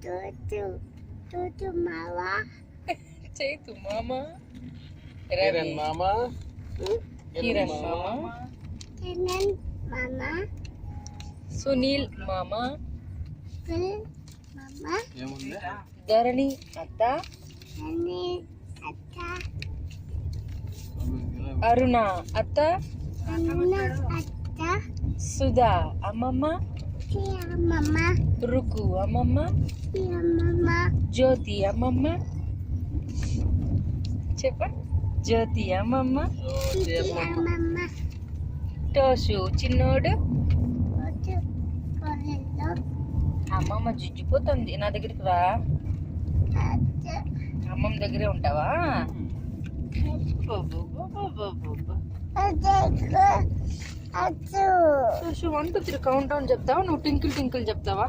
Tutu mama. Chaitu మామ, Kiran mama. Kiran మామ, Kenan mama. Sunil మామ, Phil mama. ఏముంది? ధరణి అత్త, Nani atta. అరుణ అత్త, Anna atta. సుధా అమ్మమ్మ, Tia mama. రుకు అమ్మమ్మ, Tia mama. జ్యోతి అమ్మమ్మ. చెప్ప జ్యోతి అమ్మమ్మ, Tia mama. టోషు చిన్నోడు. Tutu kolelo. అమ్మమ్మ జుజ్జిపోతుంది, నా దగ్గరికి రా. Atta. అమ్మమ్మ దగ్గరే ఉంటావా? Atta. టోషు 1 2 3 కౌంట్ డౌన్ చెప్తావా, నువ్వు టింకిల్ టింకిల్ చెప్తావా?